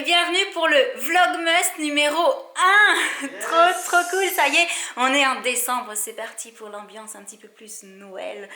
bienvenue pour le Vlogmas numéro 1. Yes. Trop cool, ça y est, on est en décembre, c'est parti pour l'ambiance un petit peu plus Noël,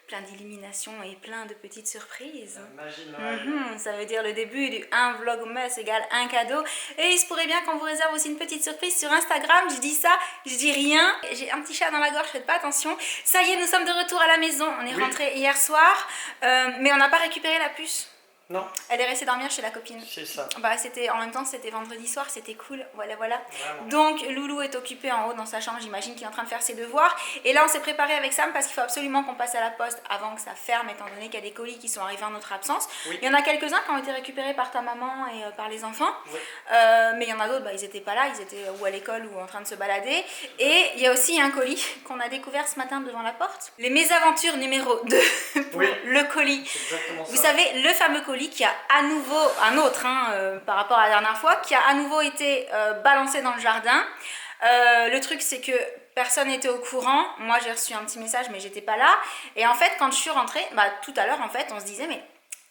plein d'illuminations et plein de petites surprises. La magie de Noël. Ça veut dire le début du 1 Vlogmas égale un cadeau. Et il se pourrait bien qu'on vous réserve aussi une petite surprise sur Instagram. Je dis ça, je dis rien. J'ai un petit chat dans la gorge, faites pas attention. Ça y est, nous sommes de retour à la maison. On est rentré hier soir, mais on n'a pas récupéré la puce. Non. Elle est restée dormir chez la copine. C'est ça. Bah, en même temps, c'était vendredi soir, c'était cool. Voilà. Vraiment. Donc, Loulou est occupé en haut dans sa chambre. J'imagine qu'il est en train de faire ses devoirs. Et là, on s'est préparé avec Sam parce qu'il faut absolument qu'on passe à la poste avant que ça ferme, étant donné qu'il y a des colis qui sont arrivés en notre absence. Oui. Il y en a quelques-uns qui ont été récupérés par ta maman et par les enfants. Oui. Mais il y en a d'autres, ils n'étaient pas là. Ils étaient ou à l'école ou en train de se balader. Et il y a aussi un colis qu'on a découvert ce matin devant la porte. Les mésaventures numéro 2 pour le colis. C'est exactement ça. Vous savez, le fameux colis qui a à nouveau, un autre par rapport à la dernière fois, qui a à nouveau été balancé dans le jardin. Le truc, c'est que personne n'était au courant. Moi, j'ai reçu un petit message, mais j'étais pas là. Et en fait, quand je suis rentrée, tout à l'heure, en fait, on se disait, mais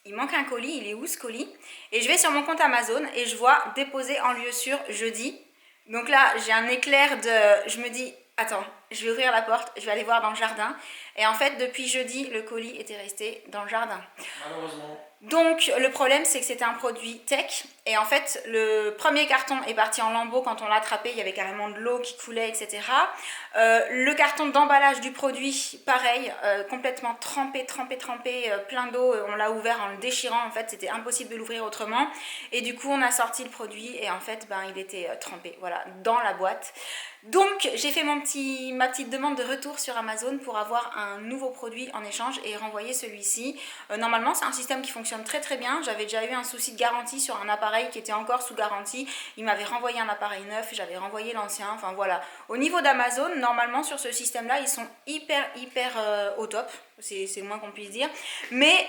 il manque un colis, il est où ce colis? Et je vais sur mon compte Amazon et je vois déposé en lieu sûr jeudi. Donc là, j'ai un éclair de... Je me dis, attends, je vais ouvrir la porte, je vais aller voir dans le jardin. Et en fait, depuis jeudi, le colis était resté dans le jardin. Malheureusement. Donc, le problème, c'est que c'était un produit tech. Et en fait, le premier carton est parti en lambeaux. Quand on l'a attrapé, il y avait carrément de l'eau qui coulait, etc. Le carton d'emballage du produit, pareil, complètement trempé, plein d'eau. On l'a ouvert en le déchirant. En fait, c'était impossible de l'ouvrir autrement. Et du coup, on a sorti le produit. Et en fait, il était trempé, voilà, dans la boîte. Donc, j'ai fait ma petite demande de retour sur Amazon pour avoir un nouveau produit en échange et renvoyer celui-ci. Normalement, c'est un système qui fonctionne très bien. J'avais déjà eu un souci de garantie sur un appareil qui était encore sous garantie. Il m'avait renvoyé un appareil neuf, j'avais renvoyé l'ancien. Enfin voilà. Au niveau d'Amazon, normalement sur ce système-là, ils sont hyper au top. C'est le moins qu'on puisse dire. Mais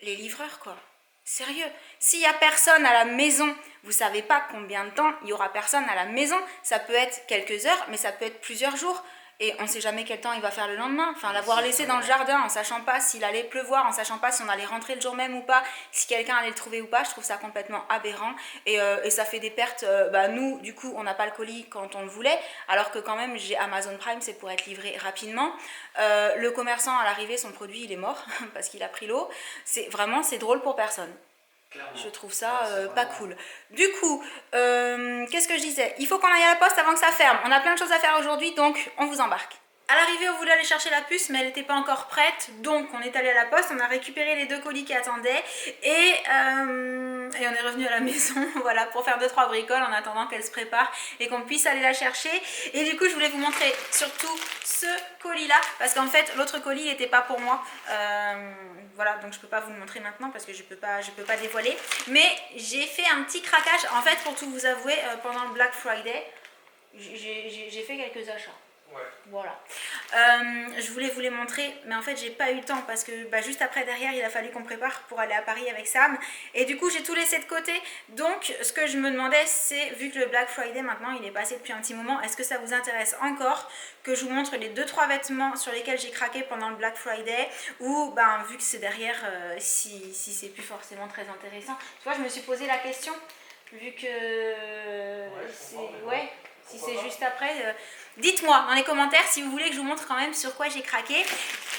les livreurs, quoi. Sérieux, s'il n'y a personne à la maison, vous savez pas combien de temps il y aura personne à la maison. Ça peut être quelques heures, mais ça peut être plusieurs jours. Et on ne sait jamais quel temps il va faire le lendemain. Enfin, l'avoir laissé dans le jardin en sachant pas s'il allait pleuvoir, en sachant pas si on allait rentrer le jour même ou pas, si quelqu'un allait le trouver ou pas, je trouve ça complètement aberrant. Et ça fait des pertes. Nous, du coup, on n'a pas le colis quand on le voulait, alors que quand même, j'ai Amazon Prime, c'est pour être livré rapidement. Le commerçant, à l'arrivée, son produit, il est mort parce qu'il a pris l'eau. C'est drôle pour personne. Clairement. Je trouve ça pas cool. Du coup, qu'est-ce que je disais? Il faut qu'on aille à la poste avant que ça ferme. On a plein de choses à faire aujourd'hui, donc on vous embarque. À l'arrivée, on voulait aller chercher la puce, mais elle n'était pas encore prête. Donc, on est allé à la poste, on a récupéré les 2 colis qui attendaient. Et on est revenu à la maison, voilà, pour faire 2-3 bricoles en attendant qu'elle se prépare et qu'on puisse aller la chercher. Et du coup, je voulais vous montrer surtout ce colis-là, parce qu'en fait, l'autre colis, il n'était pas pour moi. Voilà, donc je peux pas vous le montrer maintenant parce que je peux pas dévoiler. Mais j'ai fait un petit craquage. En fait, pour tout vous avouer, pendant le Black Friday, j'ai fait quelques achats. Ouais. Voilà. Je voulais vous les montrer, mais en fait j'ai pas eu le temps parce que juste après derrière il a fallu qu'on prépare pour aller à Paris avec Sam et du coup j'ai tout laissé de côté. Donc ce que je me demandais, c'est vu que le Black Friday maintenant il est passé depuis un petit moment, est-ce que ça vous intéresse encore que je vous montre les 2-3 vêtements sur lesquels j'ai craqué pendant le Black Friday, ou vu que c'est derrière, si c'est plus forcément très intéressant. Tu vois, je me suis posé la question vu que si c'est juste après, dites-moi dans les commentaires si vous voulez que je vous montre quand même sur quoi j'ai craqué.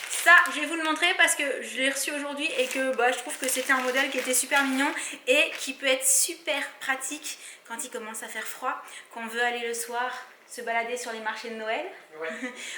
Ça, je vais vous le montrer parce que je l'ai reçu aujourd'hui et que je trouve que c'était un modèle qui était super mignon et qui peut être super pratique quand il commence à faire froid, qu'on veut aller le soir se balader sur les marchés de Noël. Ouais.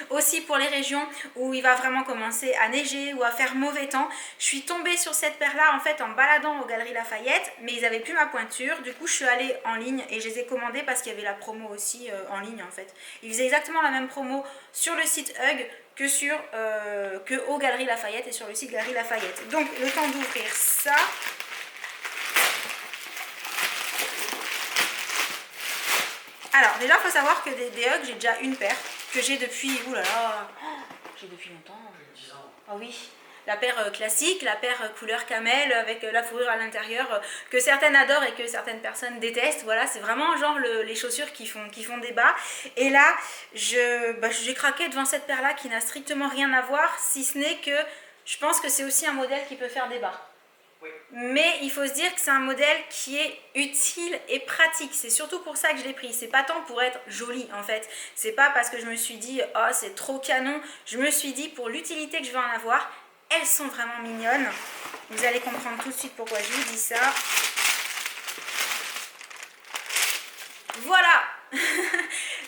Aussi pour les régions où il va vraiment commencer à neiger ou à faire mauvais temps. Je suis tombée sur cette paire-là en fait en baladant aux Galeries Lafayette, mais ils n'avaient plus ma pointure. Du coup, je suis allée en ligne et je les ai commandées parce qu'il y avait la promo aussi en ligne en fait. Ils faisaient exactement la même promo sur le site Hug que aux Galeries Lafayette et sur le site Galeries Lafayette. Donc, le temps d'ouvrir ça. Alors, déjà, il faut savoir que des Hug, j'ai déjà une paire que j'ai depuis, j'ai depuis longtemps. 10 ans. Ah oui, la paire classique, la paire couleur camel avec la fourrure à l'intérieur que certaines adorent et que certaines personnes détestent. Voilà, c'est vraiment genre les chaussures qui font débat. Et là, j'ai craqué devant cette paire-là qui n'a strictement rien à voir, si ce n'est que je pense que c'est aussi un modèle qui peut faire débat. Oui. Mais il faut se dire que c'est un modèle qui est utile et pratique. C'est surtout pour ça que je l'ai pris. C'est pas tant pour être joli en fait. C'est pas parce que je me suis dit oh c'est trop canon. Je me suis dit pour l'utilité que je vais en avoir, elles sont vraiment mignonnes. Vous allez comprendre tout de suite pourquoi je vous dis ça. Voilà.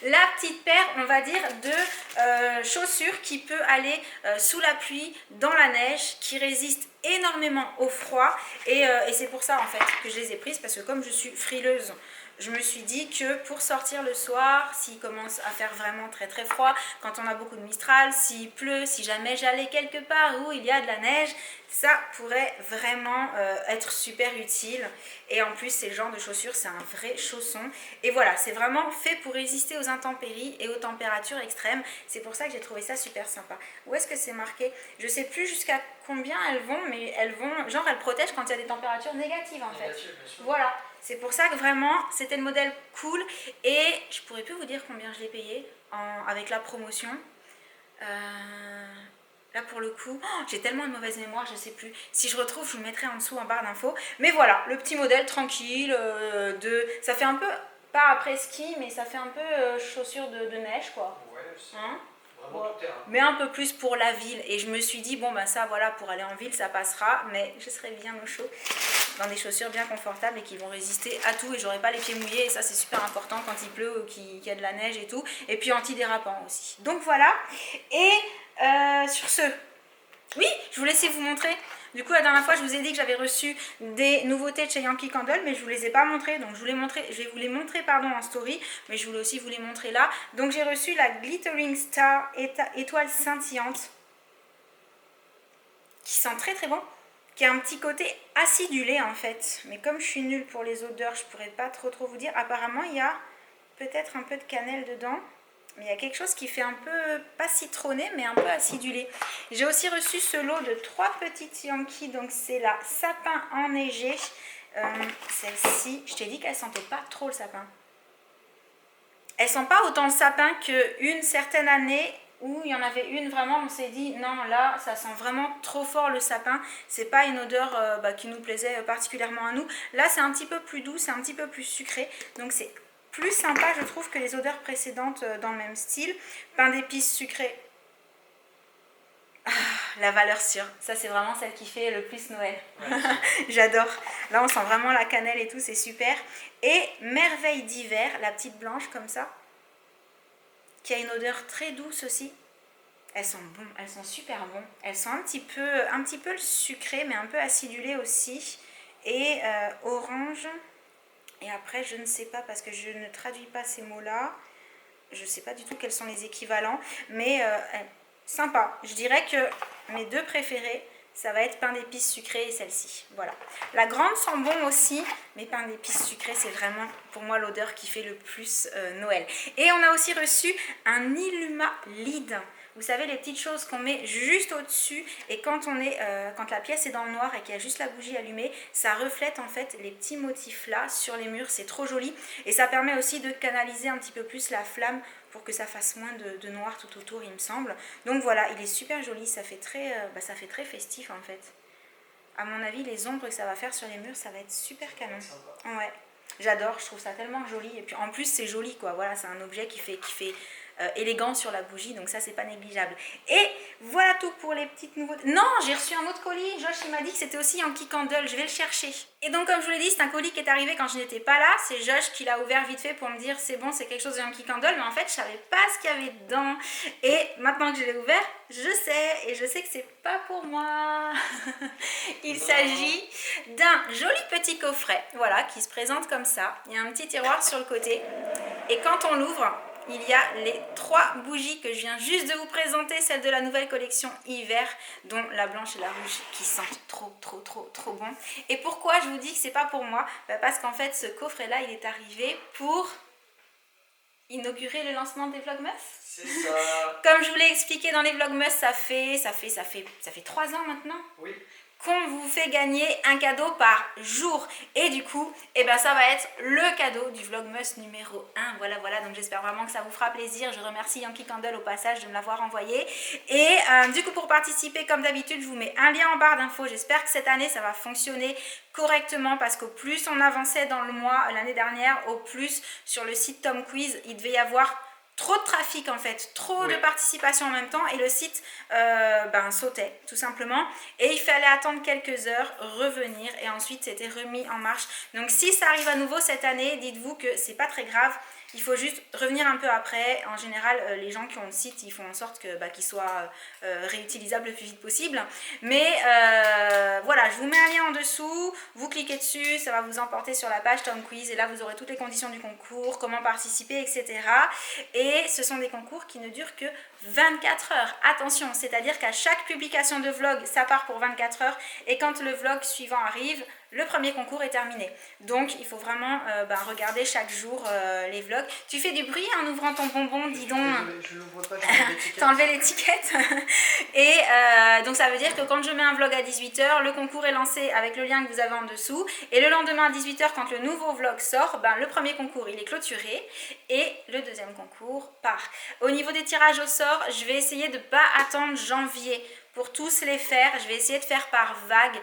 La petite paire, on va dire, de chaussures qui peut aller sous la pluie, dans la neige, qui résiste énormément au froid. Et c'est pour ça, en fait, que je les ai prises, parce que comme je suis frileuse, je me suis dit que pour sortir le soir, s'il commence à faire vraiment très très froid, quand on a beaucoup de mistral, s'il pleut, si jamais j'allais quelque part où il y a de la neige, ça pourrait vraiment être super utile. Et en plus, c'est le genre de chaussures, c'est un vrai chausson. Et voilà, c'est vraiment fait pour résister aux intempéries et aux températures extrêmes. C'est pour ça que j'ai trouvé ça super sympa. Où est-ce que c'est marqué? Je sais plus jusqu'à combien elles vont, mais elles vont, genre elles protègent quand il y a des températures négatives en fait. Voilà. C'est pour ça que vraiment, c'était le modèle cool. Et je pourrais plus vous dire combien je l'ai payé avec la promotion. Là pour le coup, j'ai tellement de mauvaise mémoire, je sais plus. Si je retrouve, je vous le mettrai en dessous en barre d'infos. Mais voilà, le petit modèle tranquille. Ça fait un peu, pas après ski, mais ça fait un peu chaussures de neige quoi. Ouais, c'est Hein? vraiment tout terrain. Mais un peu plus pour la ville. Et je me suis dit, bon ben ça voilà, pour aller en ville ça passera. Mais je serai bien au chaud. Dans des chaussures bien confortables et qui vont résister à tout et j'aurai pas les pieds mouillés et ça c'est super important quand il pleut ou qu'il y a de la neige et tout, et puis antidérapant aussi. Donc voilà, et sur ce, oui, je voulais essayer de vous montrer. Du coup la dernière fois je vous ai dit que j'avais reçu des nouveautés de chez Yankee Candle, mais je vous les ai pas montrées, donc je vais vous les montrer en story, mais je voulais aussi vous les montrer là. Donc j'ai reçu la Glittering Star étoile scintillante qui sent très très bon, qui a un petit côté acidulé en fait. Mais comme je suis nulle pour les odeurs, je pourrais pas trop vous dire. Apparemment, il y a peut-être un peu de cannelle dedans. Mais il y a quelque chose qui fait un peu, pas citronné, mais un peu acidulé. J'ai aussi reçu ce lot de 3 petites Yankee. Donc c'est la sapin enneigé. Celle-ci, je t'ai dit qu'elle sentait pas trop le sapin. Elle sent pas autant le sapin qu'une certaine année où il y en avait une vraiment, on s'est dit non là ça sent vraiment trop fort le sapin, c'est pas une odeur qui nous plaisait particulièrement à nous. Là c'est un petit peu plus doux, c'est un petit peu plus sucré, donc c'est plus sympa je trouve que les odeurs précédentes dans le même style. Pain d'épices sucré, la valeur sûre, ça c'est vraiment celle qui fait le plus Noël. Ouais. J'adore, là on sent vraiment la cannelle et tout, c'est super. Et merveille d'hiver, la petite blanche comme ça, qui a une odeur très douce aussi. Elles sont bonnes, elles sont super bonnes. Elles sont un petit peu sucrées, mais un peu acidulées aussi. Et orange. Et après, je ne sais pas parce que je ne traduis pas ces mots-là. Je ne sais pas du tout quels sont les équivalents. Mais sympa. Je dirais que mes deux préférées, ça va être pain d'épices sucré et celle-ci. Voilà. La grande sent bon aussi, mais pain d'épices sucré, c'est vraiment pour moi l'odeur qui fait le plus Noël. Et on a aussi reçu un Illuma Lid. Vous savez, les petites choses qu'on met juste au-dessus et quand la pièce est dans le noir et qu'il y a juste la bougie allumée, ça reflète en fait les petits motifs là sur les murs. C'est trop joli et ça permet aussi de canaliser un petit peu plus la flamme pour que ça fasse moins de noir tout autour, il me semble. Donc voilà, il est super joli, ça fait très festif en fait. À mon avis, les ombres que ça va faire sur les murs, ça va être super canon. Ouais, j'adore, je trouve ça tellement joli. Et puis en plus, c'est joli quoi. Voilà, c'est un objet qui fait élégant sur la bougie, donc ça c'est pas négligeable. Et voilà tout pour les petites nouveautés. Non, j'ai reçu un autre colis. Josh il m'a dit que c'était aussi Yankee Candle, je vais le chercher. Et donc comme je vous l'ai dit, c'est un colis qui est arrivé quand je n'étais pas là. C'est Josh qui l'a ouvert vite fait pour me dire c'est bon, c'est quelque chose de Yankee Candle, mais en fait je savais pas ce qu'il y avait dedans. Et maintenant que je l'ai ouvert, je sais, et je sais que c'est pas pour moi. Il s'agit d'un joli petit coffret, voilà, qui se présente comme ça. Il y a un petit tiroir sur le côté, et quand on l'ouvre, il y a les 3 bougies que je viens juste de vous présenter, celles de la nouvelle collection hiver, dont la blanche et la rouge qui sentent trop bon. Et pourquoi je vous dis que c'est pas pour moi? Parce qu'en fait ce coffret là il est arrivé pour inaugurer le lancement des Vlogmas. C'est ça. Comme je vous l'ai expliqué dans les Vlogmas, ça fait 3 ans maintenant. Oui. qu'on vous fait gagner un cadeau par jour. Et du coup, eh ben, ça va être le cadeau du Vlogmas numéro 1. Voilà, voilà, donc j'espère vraiment que ça vous fera plaisir. Je remercie Yankee Candle au passage de me l'avoir envoyé. Et du coup, pour participer, comme d'habitude, je vous mets un lien en barre d'infos. J'espère que cette année, ça va fonctionner correctement parce qu'au plus on avançait dans le mois, l'année dernière, au plus sur le site Tom Quiz, il devait y avoir trop de trafic en fait, trop de participation en même temps et le site sautait tout simplement et il fallait attendre quelques heures, revenir et ensuite c'était remis en marche. Donc si ça arrive à nouveau cette année, dites-vous que c'est pas très grave. Il faut juste revenir un peu après. En général, les gens qui ont le site, ils font en sorte que, qu'il soit réutilisable le plus vite possible. Mais voilà, je vous mets un lien en dessous. Vous cliquez dessus, ça va vous emporter sur la page Tom Quiz. Et là, vous aurez toutes les conditions du concours, comment participer, etc. Et ce sont des concours qui ne durent que 24 heures. Attention, c'est-à-dire qu'à chaque publication de vlog, ça part pour 24 heures. Et quand le vlog suivant arrive, le premier concours est terminé. Donc, il faut vraiment regarder chaque jour les vlogs. Tu fais du bruit en ouvrant ton bonbon, dis donc. Je l'ouvre pas, j'ai enlevé l'étiquette. T'as enlevé l'étiquette. Et donc, ça veut dire que quand je mets un vlog à 18 h, le concours est lancé avec le lien que vous avez en dessous. Et le lendemain à 18 h, quand le nouveau vlog sort, le premier concours, il est clôturé. Et le deuxième concours part. Au niveau des tirages au sort, je vais essayer de ne pas attendre janvier pour tous les faire. Je vais essayer de faire par vague.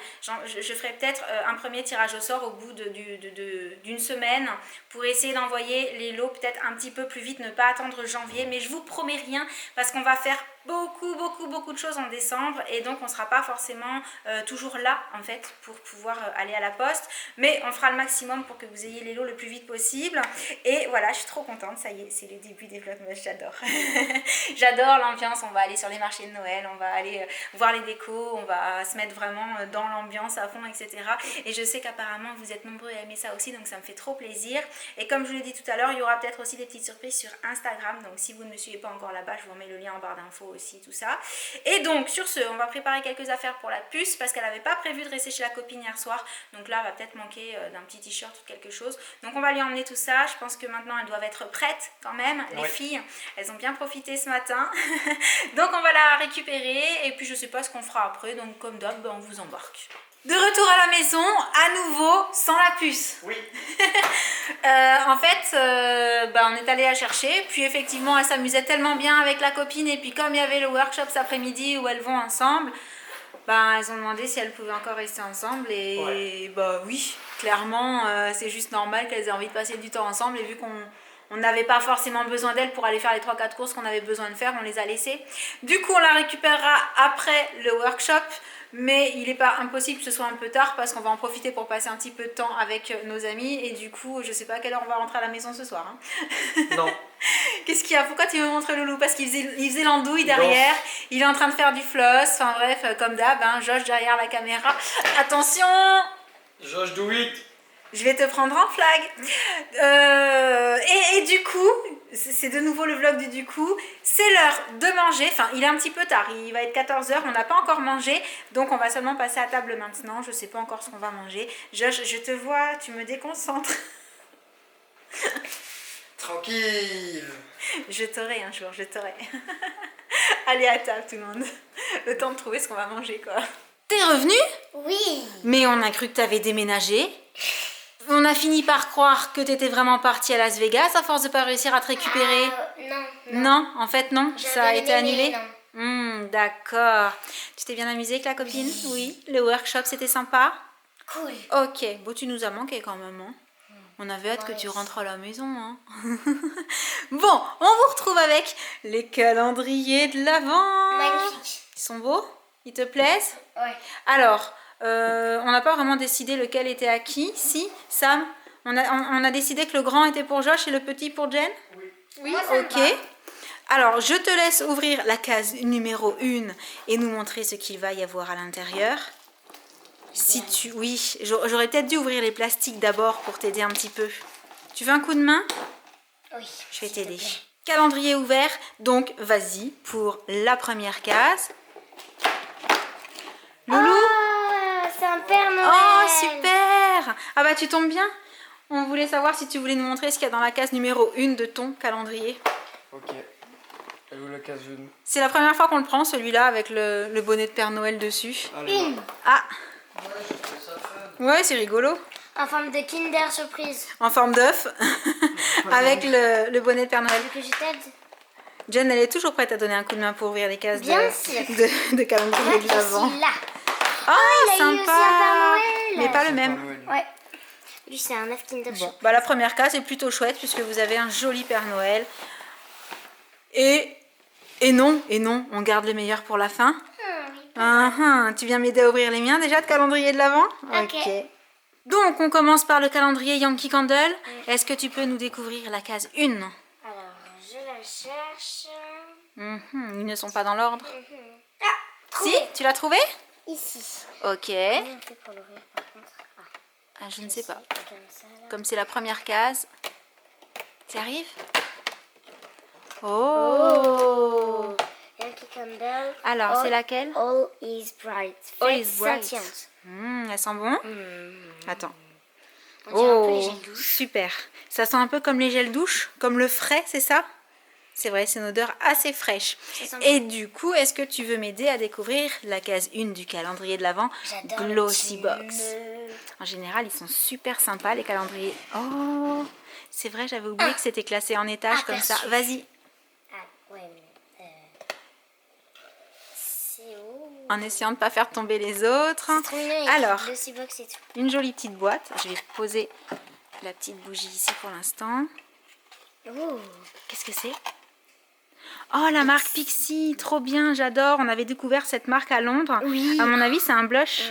Je ferai peut-être un premier tirage au sort au bout d'une semaine pour essayer d'envoyer les lots peut-être un petit peu plus vite, ne pas attendre janvier. Mais je vous promets rien parce qu'on va faire beaucoup de choses en décembre et donc on ne sera pas forcément toujours là en fait pour pouvoir aller à la poste, mais on fera le maximum pour que vous ayez les lots le plus vite possible. Et voilà, je suis trop contente, ça y est, c'est le début des vlogmas, j'adore. J'adore l'ambiance, on va aller sur les marchés de Noël, on va aller voir les décos, on va se mettre vraiment dans l'ambiance à fond, etc. Et je sais qu'apparemment vous êtes nombreux à aimer ça aussi, donc ça me fait trop plaisir. Et comme je vous l'ai dit tout à l'heure, il y aura peut-être aussi des petites surprises sur Instagram, donc si vous ne me suivez pas encore là-bas, je vous remets le lien en barre d'infos aussi, tout ça. Et donc sur ce, on va préparer quelques affaires pour la puce parce qu'elle n'avait pas prévu de rester chez la copine hier soir, donc là elle va peut-être manquer d'un petit t-shirt ou quelque chose, donc on va lui emmener tout ça. Je pense que maintenant elles doivent être prêtes quand même, les filles, elles ont bien profité ce matin. Donc on va la récupérer et puis je sais pas ce qu'on fera après, donc comme d'hab on vous embarque. De retour à la maison, à nouveau sans la puce. Oui. En fait, on est allé la chercher. Puis effectivement, elle s'amusait tellement bien avec la copine. Et puis comme il y avait le workshop cet après-midi où elles vont ensemble, elles ont demandé si elles pouvaient encore rester ensemble. Et oui, clairement, c'est juste normal qu'elles aient envie de passer du temps ensemble. Et vu qu'on n'avait pas forcément besoin d'elles pour aller faire les 3-4 courses qu'on avait besoin de faire, on les a laissées. Du coup, on la récupérera après le workshop. Mais il n'est pas impossible que ce soit un peu tard parce qu'on va en profiter pour passer un petit peu de temps avec nos amis. Et du coup, je sais pas à quelle heure on va rentrer à la maison ce soir. Hein. Non. Qu'est-ce qu'il y a? Pourquoi tu me montres Loulou? Parce qu'il faisait l'andouille derrière. Il est en train de faire du floss. Enfin bref, comme d'hab, Josh derrière la caméra. Attention! Josh, do it! Je vais te prendre en flag. Et du coup, c'est de nouveau le vlog du coup. C'est l'heure de manger. Enfin, il est un petit peu tard. Il va être 14 h. On n'a pas encore mangé. Donc, on va seulement passer à table maintenant. Je ne sais pas encore ce qu'on va manger. Josh, je te vois. Tu me déconcentres. Tranquille. Je t'aurai un jour. Je t'aurai. Allez à table, tout le monde. Le temps de trouver ce qu'on va manger, quoi. T'es revenu? Oui. Mais on a cru que t'avais déménagé. On a fini par croire que tu étais vraiment partie à Las Vegas à force de pas réussir à te récupérer. Non, en fait non, ça a été annulé. D'accord. Tu t'es bien amusée avec la copine? Oui. Le workshop c'était sympa? Cool. Ok, bon tu nous as manqué quand même. Hein. On avait hâte que tu rentres à la maison. Hein. Bon, on vous retrouve avec les calendriers de l'Avent. Magnifique. Ils sont beaux? Ils te plaisent? Ouais. Alors... on n'a pas vraiment décidé lequel était à qui. Si, Sam, on a décidé que le grand était pour Josh et le petit pour Jen? Oui, ok. Alors, je te laisse ouvrir la case numéro 1 et nous montrer ce qu'il va y avoir à l'intérieur. Si tu... Oui, j'aurais peut-être dû ouvrir les plastiques d'abord pour t'aider un petit peu. Tu veux un coup de main? Oui. Je vais t'aider. Calendrier ouvert, donc vas-y pour la première case. Loulou? C'est un Père Noël. Oh, super! Ah bah tu tombes bien. On voulait savoir si tu voulais nous montrer ce qu'il y a dans la case numéro 1 de ton calendrier. Ok. Elle est où la case une. C'est la première fois qu'on le prend, celui-là, avec le bonnet de Père Noël dessus. Allez, Une. Ah, ouais, je trouve ça fun. ouais, c'est rigolo. En forme de Kinder Surprise. En forme d'œuf, avec le bonnet de Père Noël. Que je t'aide. Jen, elle est toujours prête à donner un coup de main pour ouvrir les cases Bien sûr. de calendrier de l'Avent. Celui-là. Ah, il a eu sympa. aussi un Père Noël. Mais pas le Père même. Noël. Ouais. Lui, c'est un œuf Kinder Bon, Surprise. bah la première case est plutôt chouette puisque vous avez un joli Père Noël. Et non, on garde le meilleur pour la fin. Tu viens m'aider à ouvrir les miens déjà de calendrier de l'Avent? Ok. Donc on commence par le calendrier Yankee Candle. Est-ce que tu peux nous découvrir la case 1? Alors, je la cherche. Ils ne sont pas dans l'ordre. Ah, Si, trouvé. tu l'as trouvé? Ici. Ok. Comment on fait pour l'ouvrir par contre? Ah, je ne sais pas. Comme ça, là. Comme c'est la première case. Tu arrives? Oh, Yankee Candle. Alors, All- c'est laquelle? All is bright. All Fête is bright. scintillante. Elle sent bon? Attends. On dirait un peu les Oh, gels douche. super. Ça sent un peu comme les gels douche, comme le frais, c'est ça? C'est vrai, c'est une odeur assez fraîche. Ça sent Et du coup, est-ce que tu veux m'aider à découvrir la case 1 du calendrier de l'Avent J'adore le Glossy petit Box? nœud. En général, ils sont super sympas, les calendriers. Oh, c'est vrai, j'avais oublié que c'était classé en étages comme ça. Aperçu. Vas-y, Ah, ouais, mais. C'est où? en essayant de ne pas faire tomber les autres. C'est trop mignon, Alors, Glossy Box et tout. une jolie petite boîte. Je vais poser la petite bougie ici pour l'instant. Ouh. Qu'est-ce que c'est? Oh, la marque Pixie, trop bien, j'adore. On avait découvert cette marque à Londres. Oui. À mon avis, c'est un blush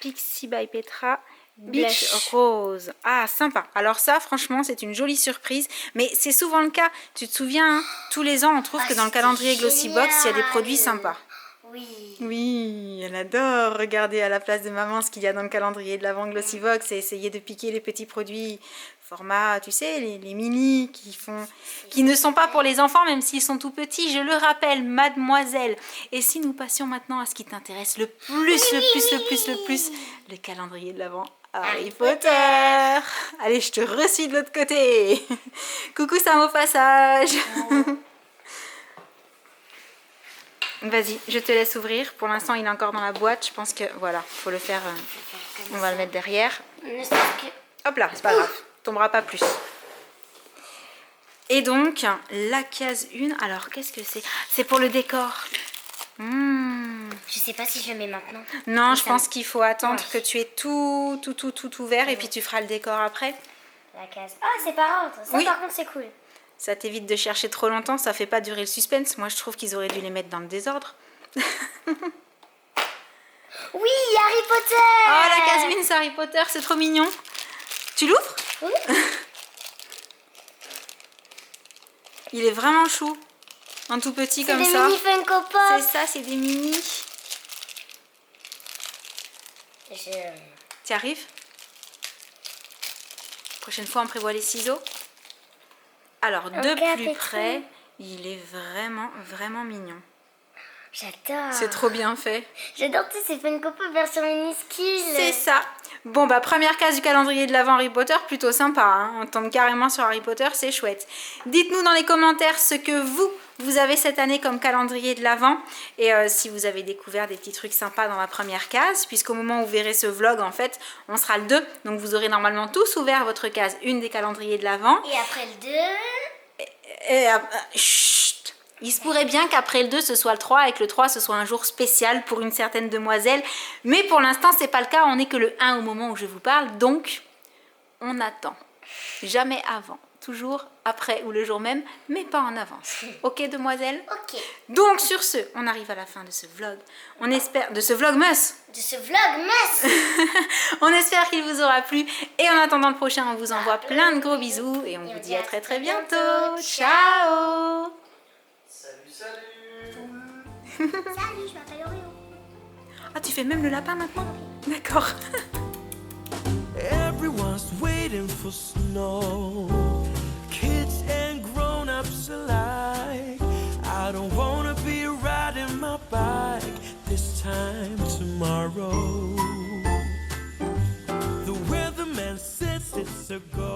Pixie by Petra Beach Blush. Rose. Ah, sympa. Alors ça, franchement, c'est une jolie surprise. Mais c'est souvent le cas. Tu te souviens, hein, tous les ans, on trouve Ah, que dans le c'est calendrier Glossy Box, il y a des produits génial. sympas. Oui. Oui, elle adore regarder à la place de maman ce qu'il y a dans le calendrier de l'Avent Glossy Box et essayer de piquer les petits produits format, tu sais, les mini qui ne sont pas pour les enfants même s'ils sont tout petits. Je le rappelle, mademoiselle. Et si nous passions maintenant à ce qui t'intéresse le plus, le calendrier de l'Avent Harry Potter. Allez, je te reçois de l'autre côté. Coucou Sam au passage. Vas-y, je te laisse ouvrir. Pour l'instant, il est encore dans la boîte. Je pense que, voilà, faut le faire. On va le mettre derrière. Ne serait-ce que- Hop là, c'est pas grave. Tombera pas plus. Et donc, la case 1. Alors, qu'est-ce que c'est? C'est pour le décor. Je sais pas si je le mets maintenant. Non, Mais je ça pense qu'il faut attendre Ouais. que tu aies tout ouvert et puis tu feras le décor après. La case. Ah, c'est par ordre. Ça, Oui. par contre, c'est cool. Ça t'évite de chercher trop longtemps. Ça fait pas durer le suspense. Moi, je trouve qu'ils auraient dû les mettre dans le désordre. Oui, Harry Potter. Oh, la case 1, c'est Harry Potter. C'est trop mignon. Tu l'ouvres? Oui. Il est vraiment chou. Un tout petit C'est comme des ça. mini Funko Pop. C'est ça, c'est des mini. Tu arrives? Prochaine fois, on prévoit les ciseaux. Alors, de Regarde, plus c'est près, trop. il est vraiment mignon. J'adore. C'est trop bien fait. J'adore tous ces Funko Pop version minuscule. C'est ça. Bon, bah, première case du calendrier de l'Avent Harry Potter, plutôt sympa. Hein. On tombe carrément sur Harry Potter, c'est chouette. Dites-nous dans les commentaires ce que vous avez cette année comme calendrier de l'Avent. Et si vous avez découvert des petits trucs sympas dans la première case, puisqu'au moment où vous verrez ce vlog, en fait, on sera le 2. Donc, vous aurez normalement tous ouvert votre case, une des calendriers de l'Avent. Et après le 2. Et, chut. Il se pourrait bien qu'après le 2 ce soit le 3 et que le 3 ce soit un jour spécial pour une certaine demoiselle. Mais pour l'instant c'est pas le cas, on n'est que le 1 au moment où je vous parle. Donc on attend. Jamais avant. Toujours après ou le jour même, mais pas en avance. Ok demoiselle? Ok. Donc sur ce, on arrive à la fin de ce vlog. On espère... De ce vlogmas. De ce vlogmas. On espère qu'il vous aura plu. Et en attendant le prochain, on vous envoie plein de gros bisous. Et on vous dit à très bientôt. Ciao. Salut. Salut, je m'appelle Oreo. Ah, tu fais même le lapin maintenant? D'accord. Everyone's waiting for snow. Kids and grown-ups alike. I don't wanna be riding my bike this time tomorrow. The weatherman says it's a go.